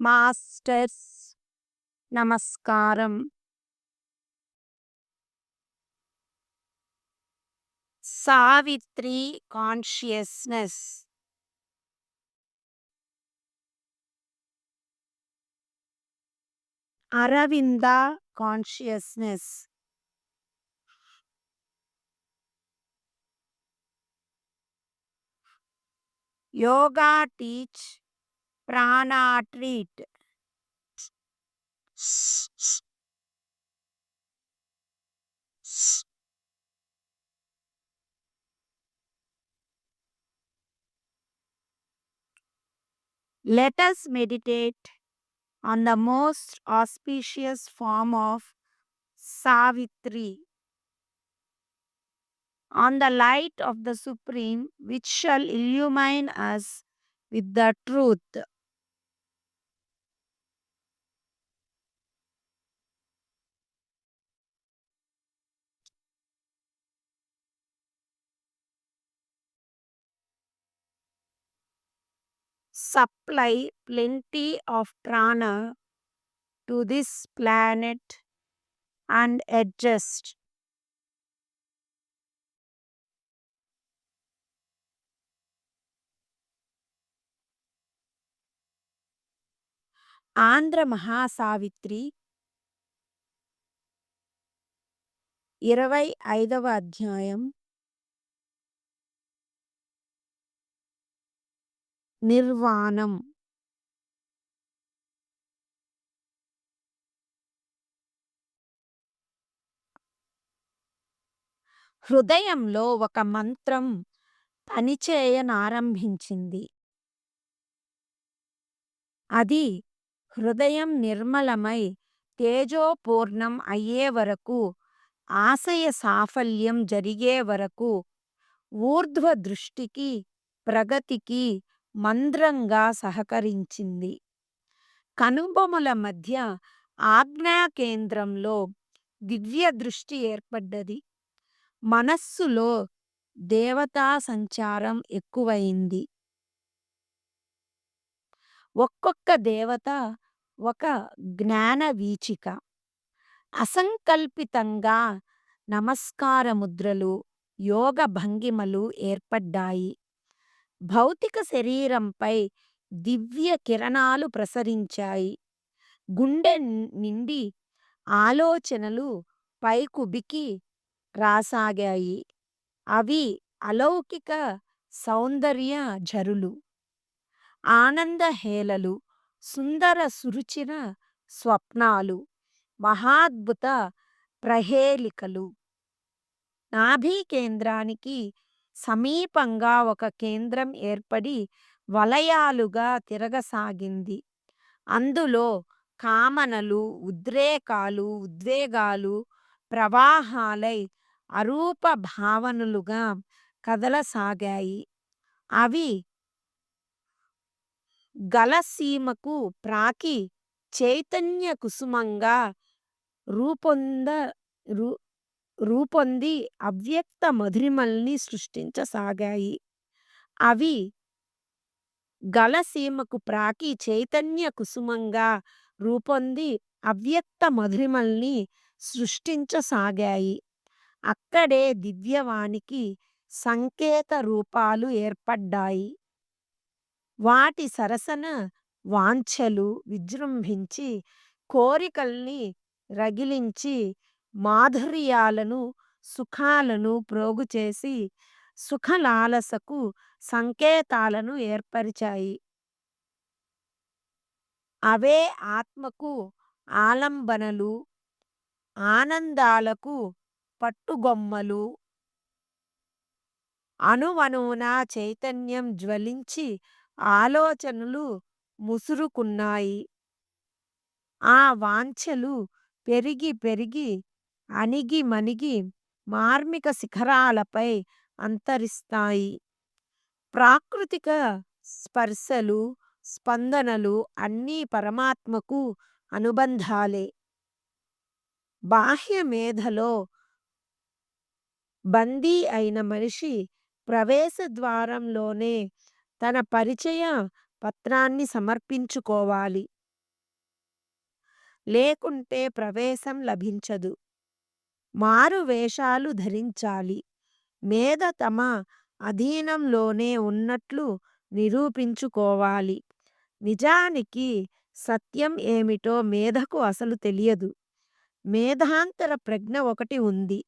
Masters నమస్కారం. Savitri consciousness. Aravinda consciousness. Yoga teach, ప్రాణ treat. Let us meditate on the most auspicious form of Savitri, on the light of the Supreme, which shall illumine us with the truth. Supply plenty of prana to this planet and adjust. Andhra Mahasavitri 25వ అధ్యాయం. నిర్వాణం. హృదయంలో ఒక మంత్రం పనిచేయనారంభించింది. అది హృదయం నిర్మలమై తేజోపూర్ణం అయ్యే వరకు, ఆశయ సాఫల్యం జరిగే వరకు, ఊర్ధ్వ దృష్టికి ప్రగతికి మంద్రంగా సహకరించింది. కనుబొమల మధ్య ఆజ్ఞా కేంద్రంలో దివ్య దృష్టి ఏర్పడ్డది. మనస్సులో దేవతా సంచారం ఎక్కువైంది. ఒక్కొక్క దేవత ఒక జ్ఞాన వీచిక. అసంకల్పితంగా నమస్కార ముద్రలు, యోగ భంగిమలు ఏర్పడ్డాయి. భౌతిక శరీరంపై దివ్య కిరణాలు ప్రసరించాయి. గుండె నిండి ఆలోచనలు పైకుబికి రాసాగాయి. అవి అలౌకిక సౌందర్య ఝరులు, ఆనందహేళలు, సుందర సురుచిన స్వప్నాలు, మహాద్భుత ప్రహేళికలు. నాభి కేంద్రానికి సమీపంగా ఒక కేంద్రం ఏర్పడి వలయాలుగా తిరగసాగింది. అందులో కామనలు, ఉద్రేకాలు, ఉద్వేగాలు ప్రవాహాలై అరూప భావనలుగా కదలసాగాయి. అవి గలసీమకు ప్రాకి చైతన్య కుసుమంగా రూపొంది అవ్యక్త మధురిమల్ని సృష్టించసాగాయి. అవి గలసీమకు ప్రాకి చైతన్య కుసుమంగా రూపొంది అవ్యక్త మధురిమల్ని సృష్టించసాగాయి. అక్కడే దివ్యవానికి సంకేత రూపాలు ఏర్పడ్డాయి. వాటి సరసన వాంఛలు విజృంభించి, కోరికల్ని రగిలించి, మాధుర్యాలను, సుఖాలను ప్రోగుచేసి, సుఖలాలసకు సంకేతాలను ఏర్పరిచాయి. అవే ఆత్మకు ఆలంబనలు, ఆనందాలకు పట్టుగొమ్మలు. అణువణువున చైతన్యం జ్వలించి ఆలోచనలు ముసురుకున్నాయి. ఆ వాంఛలు పెరిగి పెరిగి అణిగి మణిగి మార్మిక శిఖరాలపై అంతరిస్తాయి. ప్రాకృతిక స్పర్శలు, స్పందనలు అన్నీ పరమాత్మకు అనుబంధాలే. బాహ్య మేధలో బందీ అయిన మనిషి ప్రవేశ ద్వారంలోనే తన పరిచయ పత్రాన్ని సమర్పించుకోవాలి. లేకుంటే ప్రవేశం లభించదు. మారు వేషాలు ధరించాలి. మేధ తమ అధీనంలోనే ఉన్నట్లు నిరూపించుకోవాలి. నిజానికి సత్యం ఏమిటో మేధకు అసలు తెలియదు. మేధాంతర ప్రజ్ఞ ఒకటి ఉంది.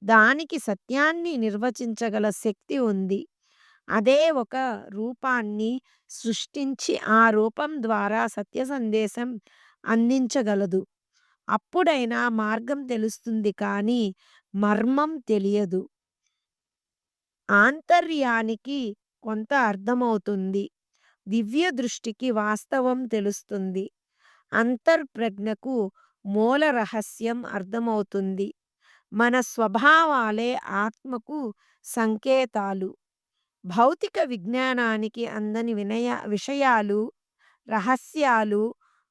దానికి సత్యాన్ని నిర్వచించగల శక్తి ఉంది. అదే ఒక రూపాన్ని సృష్టించి ఆ రూపం ద్వారా సత్య సందేశం అందించగలదు. అప్పుడైనా మార్గం తెలుస్తుంది కానీ మర్మం తెలియదు. ఆంతర్యానికి కొంత అర్థమవుతుంది. దివ్య దృష్టికి వాస్తవం తెలుస్తుంది. అంతర్ప్రజ్ఞకు మూల రహస్యం అర్థమవుతుంది. మన స్వభావాలే ఆత్మకు సంకేతాలు. భౌతిక విజ్ఞానానికి అందని విషయాలు, రహస్యాలు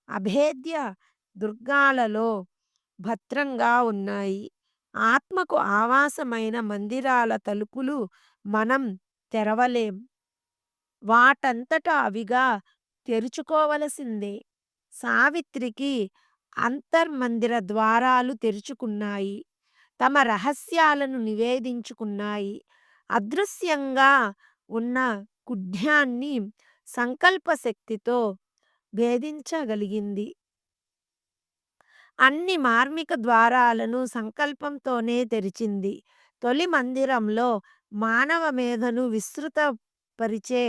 అభేద్య దుర్గాలలో భద్రంగా ఉన్నాయి. ఆత్మకు ఆవాసమైన మందిరాల తలుపులు మనం తెరవలేం. వాటంతట అవిగా తెరుచుకోవలసిందే. సావిత్రికి అంతర్మందిర ద్వారాలు తెరుచుకున్నాయి. తమ రహస్యాలను నివేదించుకున్నాయి. అదృశ్యంగా ఉన్న కుడ్యాన్ని సంకల్ప శక్తితో భేదించగలిగింది. అన్ని మార్మిక ద్వారాలను సంకల్పంతోనే తెరిచింది. తొలి మందిరంలో మానవ మేధను విస్తృతపరిచే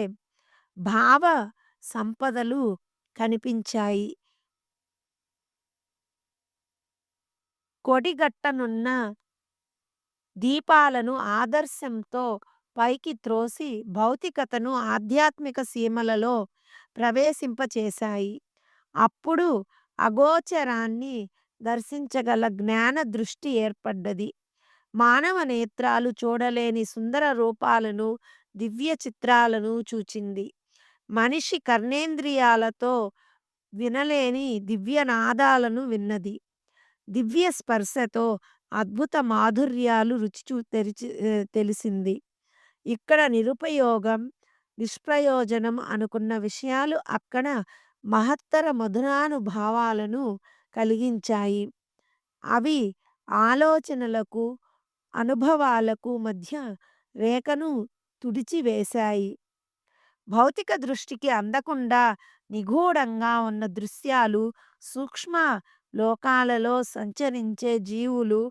భావ సంపదలు కనిపించాయి. కొడిగట్టనున్న దీపాలను ఆదర్శంతో పైకి త్రోసి భౌతికతను ఆధ్యాత్మిక సీమలలో ప్రవేశింపచేశాయి. అప్పుడు అగోచరాన్ని దర్శించగల జ్ఞాన దృష్టి ఏర్పడ్డది. మానవ నేత్రాలు చూడలేని సుందర రూపాలను, దివ్య చిత్రాలను చూచింది. మనిషి కర్ణేంద్రియాలతో వినలేని దివ్యనాదాలను విన్నది. దివ్య స్పర్శతో అద్భుత మాధుర్యాలు రుచి తెలిసింది. ఇక్కడ నిరుపయోగం, నిష్ప్రయోజనం అనుకున్న విషయాలు అక్కడ మహత్తర మధురానుభావాలను కలిగించాయి. అవి ఆలోచనలకు, అనుభవాలకు మధ్య రేఖను తుడిచివేశాయి. భౌతిక దృష్టికి అందకుండా నిగూఢంగా ఉన్న దృశ్యాలు, సూక్ష్మ లోకాలలో సంచరించే జీవులు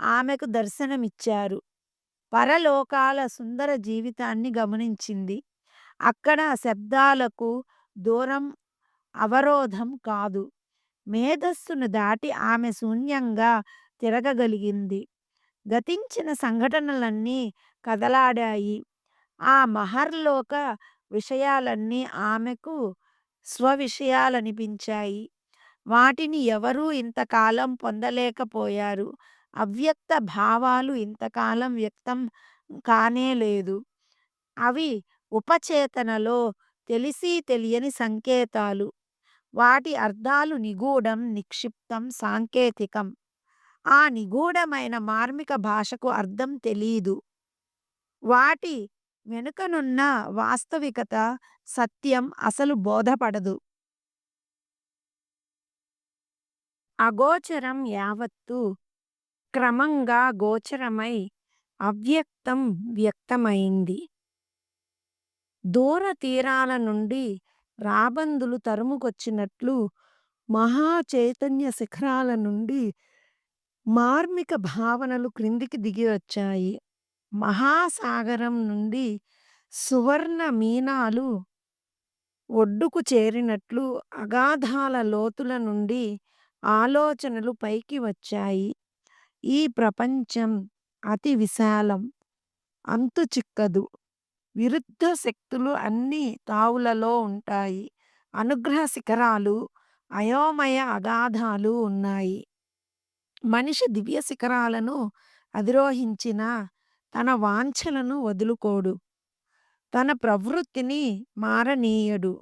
ఆమెకు దర్శనమిచ్చారు. పరలోకాల సుందర జీవితాన్ని గమనించింది. అక్కడ శబ్దాలకు దూరం అవరోధం కాదు. మేధస్సును దాటి ఆమె శూన్యంగా తిరగగలిగింది. గతించిన సంఘటనలన్నీ కదలాడాయి. ఆ మహర్లోక విషయాలన్నీ ఆమెకు స్వవిషయాలనిపించాయి. వాటిని ఎవరూ ఇంతకాలం పొందలేకపోయారు. అవ్యక్త భావాలు ఇంతకాలం వ్యక్తం కానేలేదు. అవి ఉపచేతనలో తెలిసి తెలియని సంకేతాలు. వాటి అర్థాలు నిగూఢం, నిక్షిప్తం, సాంకేతికం. ఆ నిగూఢమైన మార్మిక భాషకు అర్థం తెలీదు. వాటి వెనుకనున్న వాస్తవికత, సత్యం అసలు బోధపడదు. అగోచరం యావత్తు క్రమంగా గోచరమై అవ్యక్తం వ్యక్తమైంది. దూర తీరాల నుండి రాబందులు తరుముకొచ్చినట్లు మహా చైతన్య శిఖరాల నుండి మార్మిక భావనలు క్రిందికి దిగి వచ్చాయి. మహాసాగరం నుండి సువర్ణ మీనాలు ఒడ్డుకు చేరినట్లు అగాధాల లోతుల నుండి ఆలోచనలు పైకి వచ్చాయి. ఈ ప్రపంచం అతి విశాలం, అంతు చిక్కదు. విరుద్ధ శక్తులు అన్ని తావులలో ఉంటాయి. అనుగ్రహ శిఖరాలు, అయోమయ అగాధాలు ఉన్నాయి. మనిషి దివ్య శిఖరాలను అధిరోహించిన తన వాంఛలను వదులుకోడు. తన ప్రవృత్తిని మారనీయడు.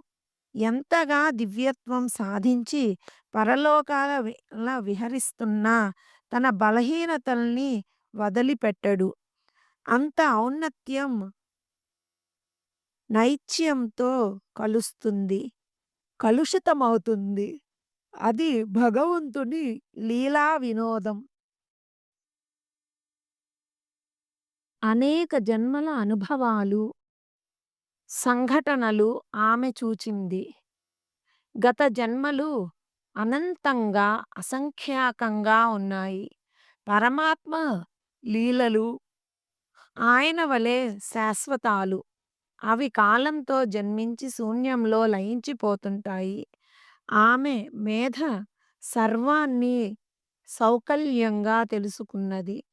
ఎంతగా దివ్యత్వం సాధించి పరలోకాల విహరిస్తున్నా తన బలహీనతల్ని వదిలిపెట్టడు. అంత ఔన్నత్యం నైత్యంతో కలుషితమవుతుంది. అది భగవంతుని లీలా వినోదం. అనేక జన్మల అనుభవాలు, సంఘటనలు ఆమె చూచింది. గత జన్మలు అనంతంగా, అసంఖ్యాకంగా ఉన్నాయి. పరమాత్మ లీలలు ఆయన వలె శాశ్వతాలు. అవి కాలంతో జన్మించి శూన్యంలో లయించిపోతుంటాయి. ఆమె మేధ సర్వాన్ని సౌకల్యంగా తెలుసుకున్నది.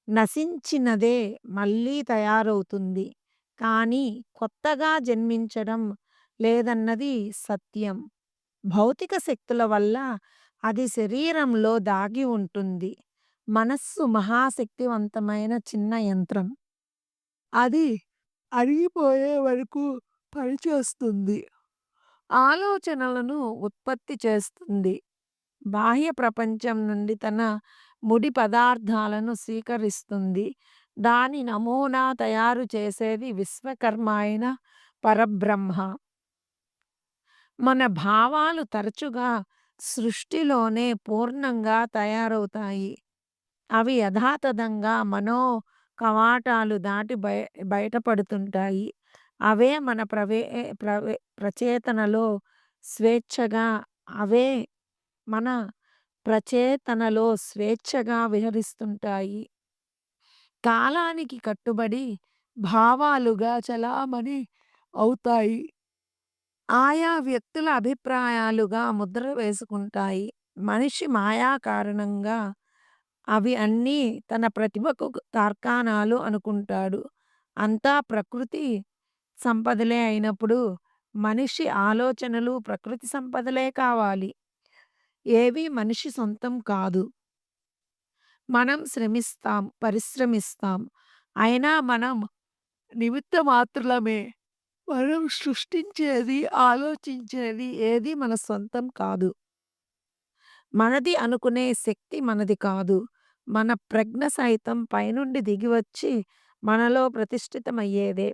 నశించినదే మళ్ళీ తయారవుతుంది. కానీ కొత్తగా జన్మించడం లేదన్నది సత్యం. భౌతిక శక్తుల వల్ల అది శరీరంలో దాగి ఉంటుంది. మనస్సు మహాశక్తివంతమైన చిన్న యంత్రం. అది అరిగిపోయే వరకు పనిచేస్తుంది. ఆలోచనలను ఉత్పత్తి చేస్తుంది. బాహ్య ప్రపంచం నుండి తన ముడి పదార్థాలను స్వీకరిస్తుంది. దాని నమూనా తయారు చేసేది విశ్వకర్మ అయిన పరబ్రహ్మ. మన భావాలు తరచుగా సృష్టిలోనే పూర్ణంగా తయారవుతాయి. అవి యథాతథంగా మనో కవాటాలు దాటి బయటపడుతుంటాయి. అవే మన ప్రచేతనలో స్వేచ్ఛగా అవే మన ప్రచేతనలో స్వేచ్ఛగా విహరిస్తుంటాయి. కాలానికి కట్టుబడి భావాలుగా చలామణి అవుతాయి. ఆయా వ్యక్తుల అభిప్రాయాలుగా ముద్ర వేసుకుంటాయి. మనిషి మాయా కారణంగా అవి అన్నీ తన ప్రతిభకు తార్కాణాలు అనుకుంటాడు. అంతా ప్రకృతి సంపదలే అయినప్పుడు మనిషి ఆలోచనలు ప్రకృతి సంపదలే కావాలి. ఏవి మనిషి సొంతం కాదు. మనం శ్రమిస్తాం, పరిశ్రమిస్తాం. అయినా మనం నిమిత్త మాత్రులమే. మనం సృష్టించేది, ఆలోచించేది ఏది మన సొంతం కాదు. మనది అనుకునే శక్తి మనది కాదు. మన ప్రజ్ఞ సైతం పైనుండి దిగివచ్చి మనలో ప్రతిష్ఠితమయ్యేదే.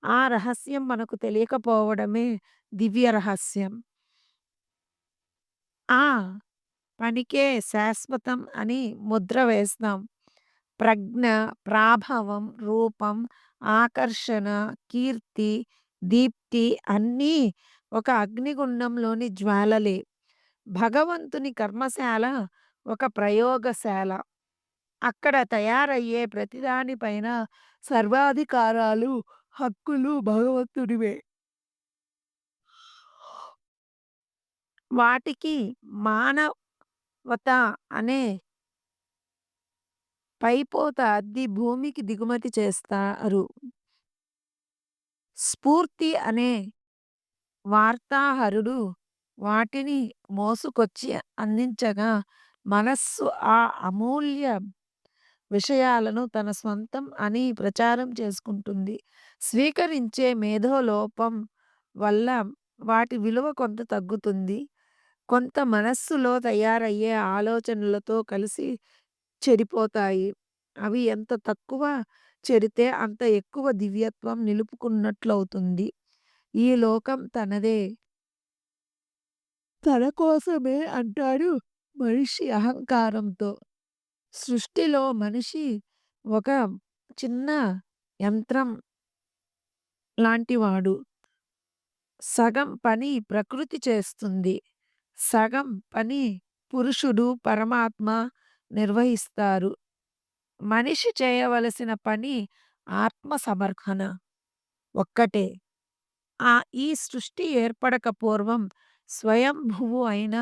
ఆ రహస్యం మనకు తెలియకపోవడమే దివ్య రహస్యం. ఆ పనికే శాశ్వతం అని ముద్ర వేస్తాం. ప్రజ్ఞ, ప్రాభవం, రూపం, ఆకర్షణ, కీర్తి, దీప్తి అన్నీ ఒక అగ్నిగుండంలోని జ్వాలలే. భగవంతుని కర్మశాల ఒక ప్రయోగశాల. అక్కడ తయారయ్యే ప్రతిదానిపైన సర్వాధికారాలు, హక్కులు భగవంతుడివే. వాటికి మానవత అనే పైపోత అద్ది భూమికి దిగుమతి చేస్తారు. స్ఫూర్తి అనే వార్తాహరుడు వాటిని మోసుకొచ్చి అందించగా మనస్సు ఆ అమూల్య విషయాలను తన స్వంతం అని ప్రచారం చేసుకుంటుంది. స్వీకరించే మేధోలోపం వల్ల వాటి విలువ కొంత తగ్గుతుంది. కొంత మనస్సులో తయారయ్యే ఆలోచనలతో కలిసి చెడిపోతాయి. అవి ఎంత తక్కువ చెడితే అంత ఎక్కువ దివ్యత్వం నిలుపుకున్నట్లవుతుంది. ఈ లోకం తనదే. తన కోసమే అంటాడు మనిషి అహంకారంతో. సృష్టిలో మనిషి ఒక చిన్న యంత్రం లాంటివాడు. సగం పని ప్రకృతి చేస్తుంది. సగం పని పురుషుడు, పరమాత్మ నిర్వహిస్తారు. మనిషి చేయవలసిన పని ఆత్మ సమర్పణ ఒక్కటే. ఈ సృష్టి ఏర్పడక పూర్వం స్వయంభువు అయిన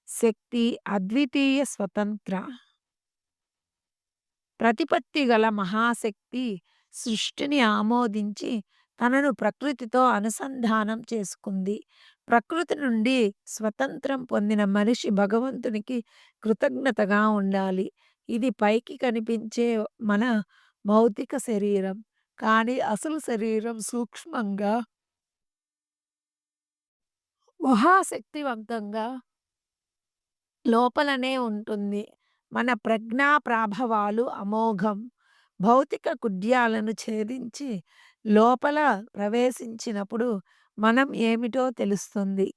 శక్తి అద్వితీయ స్వతంత్ర ప్రతిపత్తి గల మహాశక్తి సృష్టిని ఆమోదించి తనను ప్రకృతితో అనుసంధానం చేసుకుంది. ప్రకృతి నుండి స్వతంత్రం పొందిన మనిషి భగవంతునికి కృతజ్ఞతగా ఉండాలి. ఇది పైకి కనిపించే మన భౌతిక శరీరం. కానీ అసలు శరీరం సూక్ష్మంగా, మహాశక్తివంతంగా లోపలనే ఉంటుంది. మన ప్రజ్ఞా ప్రాభవాలు అమోఘం. భౌతిక కుడ్యాలను ఛేదించి లోపల ప్రవేశించినప్పుడు మనం ఏమిటో తెలుస్తుంది.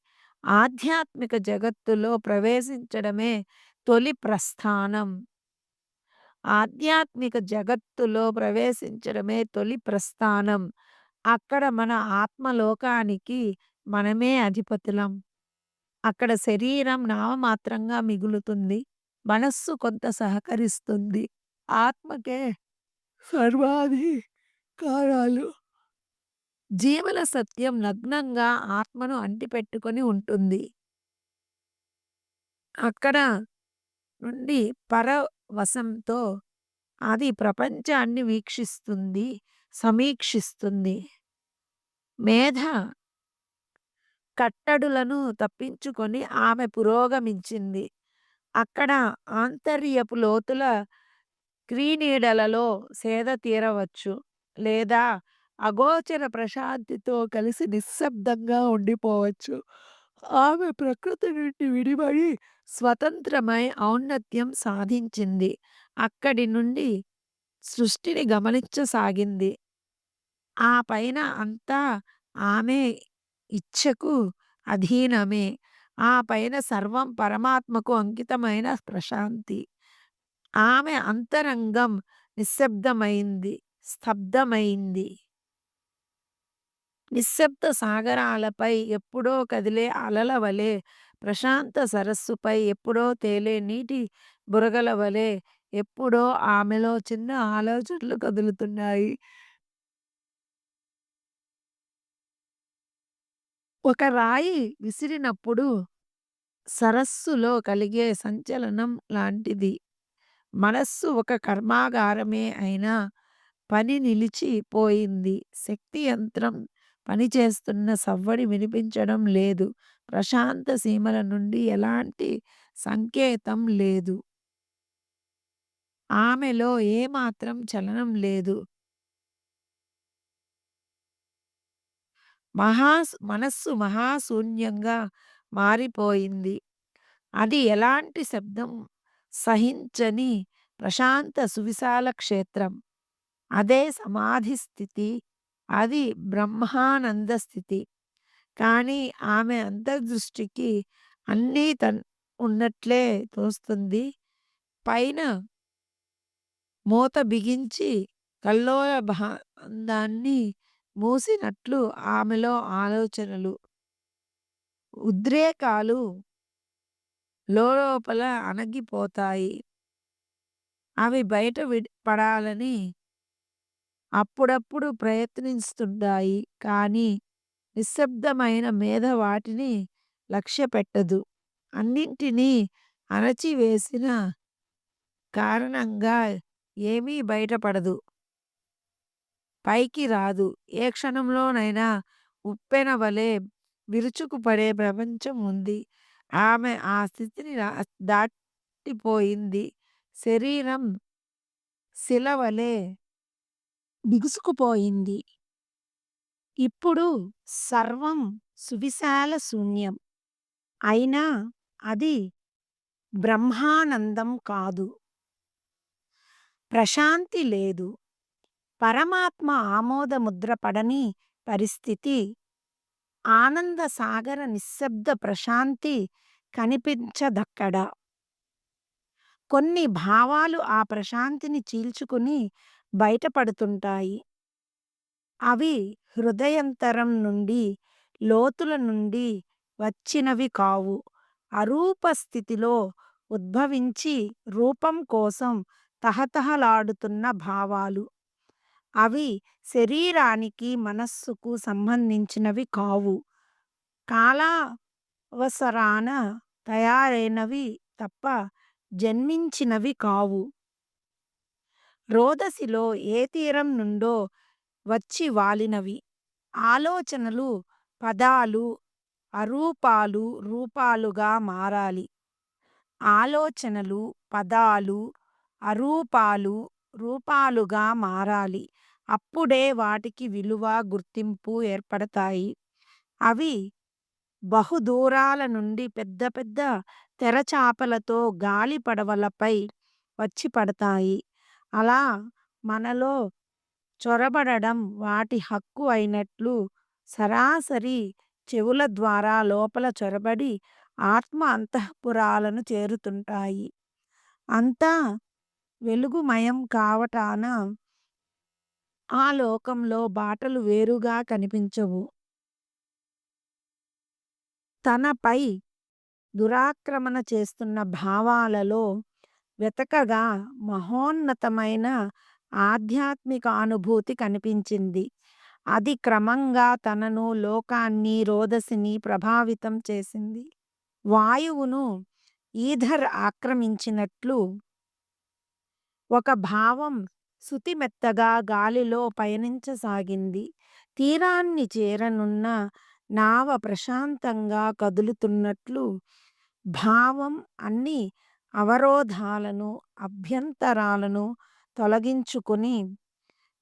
ఆధ్యాత్మిక జగత్తులో ప్రవేశించడమే తొలి ప్రస్థానం. ఆధ్యాత్మిక జగత్తులో ప్రవేశించడమే తొలి ప్రస్థానం. అక్కడ మన ఆత్మలోకానికి మనమే అధిపతులం. అక్కడ శరీరం నామమాత్రంగా మిగులుతుంది. మనస్సు కొంత సహకరిస్తుంది. ఆత్మకే సర్వాధికారాలు. జీవన సత్యం నగ్నంగా ఆత్మను అంటిపెట్టుకొని ఉంటుంది. అక్కడ నుండి పరవశంతో అది ప్రపంచాన్ని వీక్షిస్తుంది, సమీక్షిస్తుంది. మేధ కట్టడులను తప్పించుకొని ఆమె పురోగమించింది. అక్కడ ఆంతర్యపు లోతుల క్రీనీడలలో సేద తీరవచ్చు. లేదా అగోచర ప్రశాంతితో కలిసి నిశ్శబ్దంగా ఉండిపోవచ్చు. ఆమె ప్రకృతి నుండి విడిబడి స్వతంత్రమై ఔన్నత్యం సాధించింది. అక్కడి నుండి సృష్టిని గమనించసాగింది. ఆ పైన అంతా ఆమె ఇచ్ఛకు అధీనమే. ఆ పైన సర్వం పరమాత్మకు అంకితమైన ప్రశాంతి. ఆమె అంతరంగం నిశ్శబ్దమైంది, స్తబ్దమైంది. నిశ్శబ్ద సాగరాలపై ఎప్పుడో కదిలే అలల వలె, ప్రశాంత సరస్సుపై ఎప్పుడో తేలే నీటి బురగల వలె ఎప్పుడో ఆమెలో చిన్న ఆలోచనలు కదులుతున్నాయి. ఒక రాయి విసిరినప్పుడు సరస్సులో కలిగే సంచలనం లాంటిది. మనస్సు ఒక కర్మాగారమే అయినా పని నిలిచిపోయింది. శక్తి యంత్రం పనిచేస్తున్న సవ్వడి వినిపించడం లేదు. ప్రశాంత సీమల నుండి ఎలాంటి సంకేతం లేదు. ఆమెలో ఏమాత్రం చలనం లేదు. మనస్సు మహాశూన్యంగా మారిపోయింది. అది ఎలాంటి శబ్దం సహించని ప్రశాంత సువిశాల క్షేత్రం. అదే సమాధి స్థితి. అది బ్రహ్మానంద స్థితి. కానీ ఆమె అంతర్దృష్టికి అన్నీ ఉన్నట్లే తోస్తుంది. పైన మూత బిగించి కల్లోల భాండాన్ని మూసినట్లు ఆమెలో ఆలోచనలు, ఉద్రేకాలు లోలోపల అణగిపోతాయి. అవి బయట పడాలని అప్పుడప్పుడు ప్రయత్నిస్తుంటాయి. కానీ నిశ్శబ్దమైన మేధ వాటిని లక్ష్యపెట్టదు. అన్నింటినీ అణచివేసిన కారణంగా ఏమీ బయటపడదు. పైకి రాదు. ఏ క్షణంలోనైనా ఉప్పెన వలె విరుచుకుపడే ప్రపంచం ఉంది. ఆమె ఆ స్థితిని దాటిపోయింది. శరీరం శిలవలే బిగుసుకుపోయింది. ఇప్పుడు సర్వం సువిశాల శూన్యం. అయినా అది బ్రహ్మానందం కాదు. ప్రశాంతి లేదు. పరమాత్మ ఆమోదముద్ర పడని పరిస్థితి. ఆనంద సాగర నిశ్శబ్ద ప్రశాంతి కనిపించదక్కడ. కొన్ని భావాలు ఆ ప్రశాంతిని చీల్చుకుని బయటపడుతుంటాయి. అవి హృదయంతరం నుండి, లోతుల నుండి వచ్చినవి కావు. అరూప స్థితిలో ఉద్భవించి రూపం కోసం తహతహలాడుతున్న భావాలు. అవి శరీరానికి, మనస్సుకు సంబంధించినవి కావు. కాలావసరాన తయారైనవి తప్ప జన్మించినవి కావు. రోదసిలో ఏ తీరం నుండో వచ్చి వాలినవి. ఆలోచనలు, పదాలు అరూపాలు రూపాలుగా మారాలి. ఆలోచనలు, పదాలు అరూపాలు రూపాలుగా మారాలి. అప్పుడే వాటికి విలువ, గుర్తింపు ఏర్పడతాయి. అవి బహుదూరాల నుండి పెద్ద పెద్ద తెరచాపలతో గాలి పడవలపై వచ్చి పడతాయి. అలా మనలో చొరబడడం వాటి హక్కు అయినట్లు సరాసరి చెవుల ద్వారా లోపల చొరబడి ఆత్మ అంతఃపురాలను చేరుతుంటాయి. అంతా వెలుగుమయం కావటాన ఆ లోకంలో బాటలు వేరుగా కనిపించవు. తనపై దురాక్రమణ చేస్తున్న భావాలలో వెతకగా మహోన్నతమైన ఆధ్యాత్మికానుభూతి కనిపించింది. అది క్రమంగా తనను, లోకాన్ని, రోదసిని ప్రభావితం చేసింది. వాయువును ఈథర్ ఆక్రమించినట్లు ఒక భావం శుతిమెత్తగా గాలిలో పయనించసాగింది. తీరాన్ని చేరనున్న నావ ప్రశాంతంగా కదులుతున్నట్లు భావం అన్ని అవరోధాలను, అభ్యంతరాలను తొలగించుకుని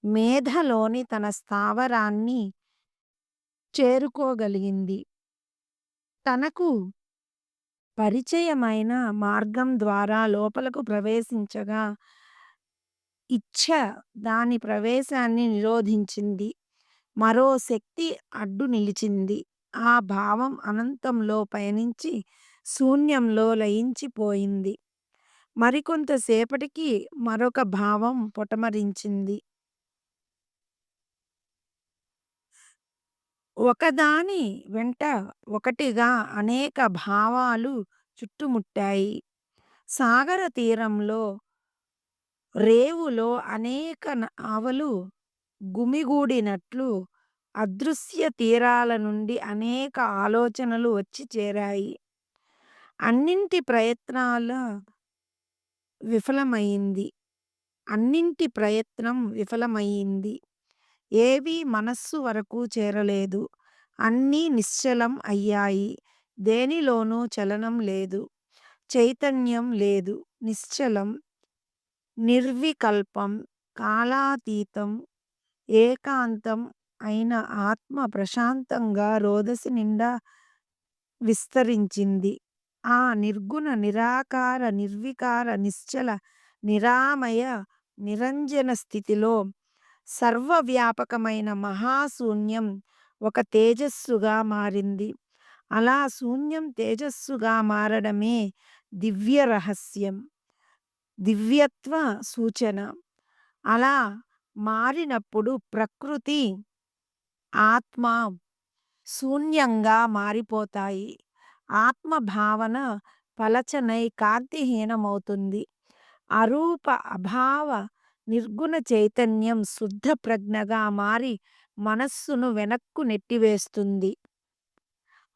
మేధలోని తన స్థావరాన్ని చేరుకోగలిగింది. తనకు పరిచయమైన మార్గం ద్వారా లోపలకు ప్రవేశించగా ఇచ్ఛ దాని ప్రవేశాన్ని నిరోధించింది. మరో శక్తి అడ్డు నిలిచింది. ఆ భావం అనంతంలో పయనించి శూన్యంలో లయించిపోయింది. మరికొంతసేపటికి మరొక భావం పొటమరించింది. ఒకదాని వెంట ఒకటిగా అనేక భావాలు చుట్టుముట్టాయి. సాగర తీరంలో రేవులో అనేక నావలు గుమిగూడినట్లు అదృశ్య తీరాల నుండి అనేక ఆలోచనలు వచ్చి చేరాయి. అన్నింటి ప్రయత్నాల విఫలమయింది. అన్నింటి ప్రయత్నం విఫలమయింది. ఏవీ మనస్సు వరకు చేరలేదు. అన్నీ నిశ్చలం అయ్యాయి. దేనిలోనూ చలనం లేదు. చైతన్యం లేదు. నిశ్చలం, నిర్వికల్పం, కాలాతీతం, ఏకాంతం అయిన ఆత్మ ప్రశాంతంగా రోదసి నిండా విస్తరించింది. ఆ నిర్గుణ, నిరాకార, నిర్వికార, నిశ్చల, నిరామయ, నిరంజన స్థితిలో సర్వవ్యాపకమైన మహాశూన్యం ఒక తేజస్సుగా మారింది. అలా శూన్యం తేజస్సుగా మారడమే దివ్య రహస్యం, దివ్యత్వ సూచన. అలా మారినప్పుడు ప్రకృతి, ఆత్మ శూన్యంగా మారిపోతాయి. ఆత్మ భావన పలచనై కాంతిహీనమవుతుంది. అరూప, అభావ, నిర్గుణ చైతన్యం శుద్ధ ప్రజ్ఞగా మారి మనస్సును వెనక్కు నెట్టివేస్తుంది.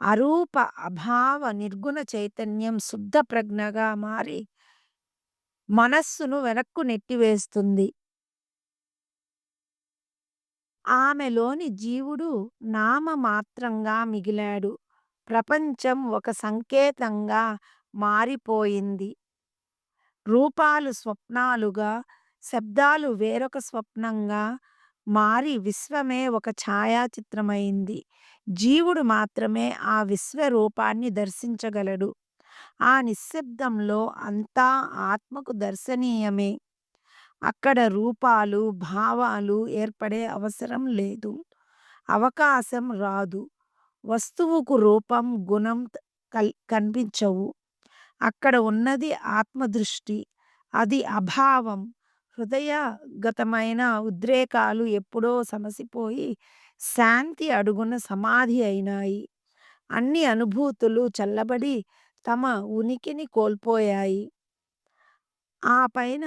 అరూప, అభావ, నిర్గుణ చైతన్యం శుద్ధ ప్రజ్ఞగా మారి మనస్సును వెనక్కు నెట్టివేస్తుంది. ఆమెలోని జీవుడు నామమాత్రంగా మిగిలాడు. ప్రపంచం ఒక సంకేతంగా మారిపోయింది. రూపాలు స్వప్నాలుగా, శబ్దాలు వేరొక స్వప్నంగా మారి విశ్వమే ఒక ఛాయాచిత్రమైంది. జీవుడు మాత్రమే ఆ విశ్వరూపాన్ని దర్శించగలడు. ఆ నిశ్శబ్దంలో అంతా ఆత్మకు దర్శనీయమే. అక్కడ రూపాలు, భావాలు ఏర్పడే అవసరం లేదు. అవకాశం రాదు. వస్తువుకు రూపం, గుణం కనిపించవు. అక్కడ ఉన్నది ఆత్మదృష్టి. అది అభావం. హృదయగతమైన ఉద్రేకాలు ఎప్పుడో సమసిపోయి శాంతి అడుగున సమాధి అయినాయి. అన్ని అనుభూతులు చల్లబడి తమ ఉనికిని కోల్పోయాయి. ఆ పైన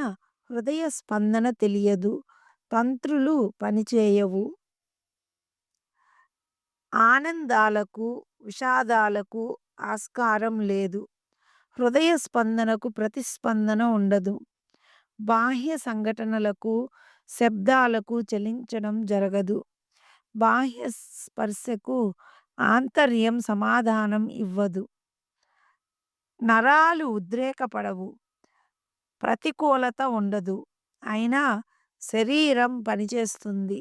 హృదయ స్పందన తెలియదు. తంత్రులు పనిచేయవు. ఆనందాలకు, విషాదాలకు ఆస్కారం లేదు. హృదయ స్పందనకు ప్రతిస్పందన ఉండదు. బాహ్య సంఘటనలకు, శబ్దాలకు చలించడం జరగదు. బాహ్య స్పర్శకు ఆంతర్యం సమాధానం ఇవ్వదు. నరాలు ఉద్రేకపడవు. ప్రతికూలత ఉండదు. అయినా శరీరం పనిచేస్తుంది.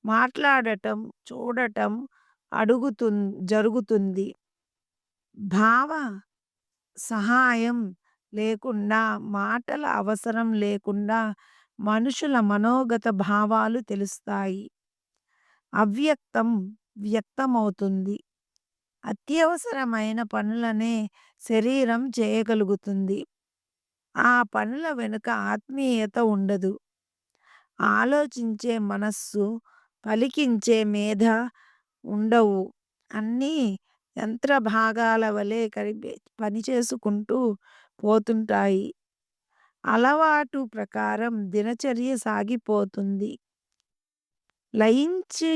మాట్లాడటం, చూడటం జరుగుతుంది. భావ సహాయం లేకుండా, మాటల అవసరం లేకుండా మనుషుల మనోగత భావాలు తెలుస్తాయి. అవ్యక్తం వ్యక్తమవుతుంది. అత్యవసరమైన పనులనే శరీరం చేయగలుగుతుంది. ఆ పనుల వెనుక ఆత్మీయత ఉండదు. ఆలోచించే మనస్సు, పలికించే మేధ ఉండవు. అన్నీ యంత్ర భాగాల వలె పనిచేసుకుంటూ పోతుంటాయి. అలవాటు ప్రకారం దినచర్య సాగిపోతుంది. లయించి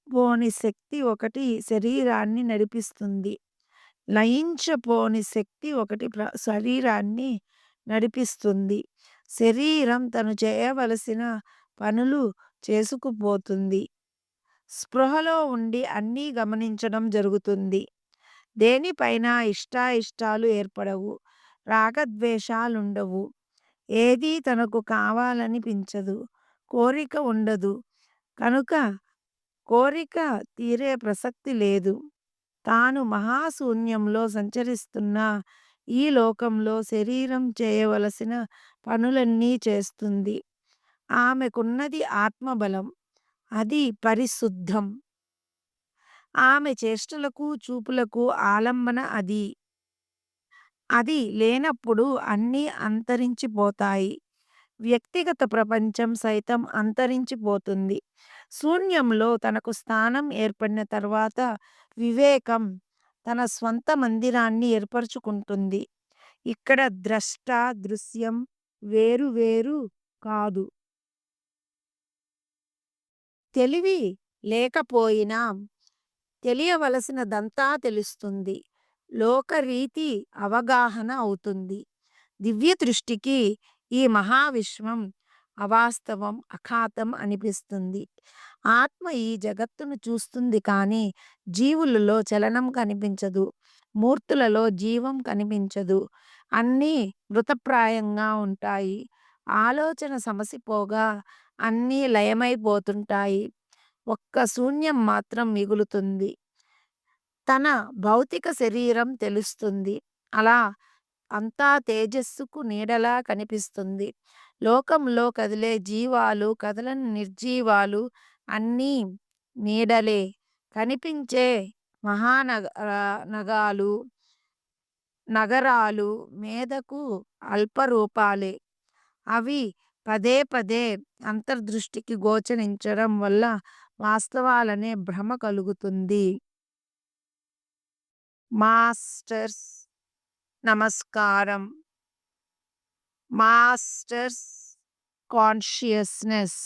పోని శక్తి ఒకటి శరీరాన్ని నడిపిస్తుంది. లయించపోని శక్తి ఒకటి శరీరాన్ని నడిపిస్తుంది. శరీరం తను చేయవలసిన పనులు చేసుకుపోతుంది. స్పృహలో ఉండి అన్నీ గమనించడం జరుగుతుంది. దేనిపైన ఇష్టాయిష్టాలు ఏర్పడవు. రాగద్వేషాలుండవు. ఏదీ తనకు కావాలనిపించదు. కోరిక ఉండదు. కనుక కోరిక తీరే ప్రసక్తి లేదు. తాను మహాశూన్యంలో సంచరిస్తున్న ఈ లోకంలో శరీరం చేయవలసిన పనులన్నీ చేస్తుంది. ఆమెకున్నది ఆత్మబలం. అది పరిశుద్ధం. ఆమె చేష్టలకు, చూపులకు ఆలంబన అది. అది లేనప్పుడు అన్నీ అంతరించిపోతాయి. వ్యక్తిగత ప్రపంచం సైతం అంతరించిపోతుంది. శూన్యంలో తనకు స్థానం ఏర్పడిన తర్వాత వివేకం తన స్వంత మందిరాన్ని ఏర్పరచుకుంటుంది. ఇక్కడ ద్రష్ట, దృశ్యం వేరు వేరు కాదు. తెలివి లేకపోయినా తెలియవలసినదంతా తెలుస్తుంది. లోకరీతి అవగాహన అవుతుంది. దివ్య దృష్టికి ఈ మహావిశ్వం అవాస్తవం, అఖాతం అనిపిస్తుంది. ఆత్మ ఈ జగత్తును చూస్తుంది కానీ జీవులలో చలనం కనిపించదు. మూర్తులలో జీవం కనిపించదు. అన్నీ మృతప్రాయంగా ఉంటాయి. ఆలోచన సమసిపోగా అన్నీ లయమైపోతుంటాయి. ఒక్క శూన్యం మాత్రం మిగులుతుంది. తన భౌతిక శరీరం తెలుస్తుంది. అలా అంతా తేజస్సుకు నీడలా కనిపిస్తుంది. లోకంలో కదిలే జీవాలు, కదలని నిర్జీవాలు అన్నీ నీడలే. కనిపించే నగాలు, నగరాలు మేధకు అల్పరూపాలే. అవి పదే పదే అంతర్దృష్టికి గోచరించడం వల్ల వాస్తవాలనే భ్రమ కలుగుతుంది. మాస్టర్స్ నమస్కారం. Masters consciousness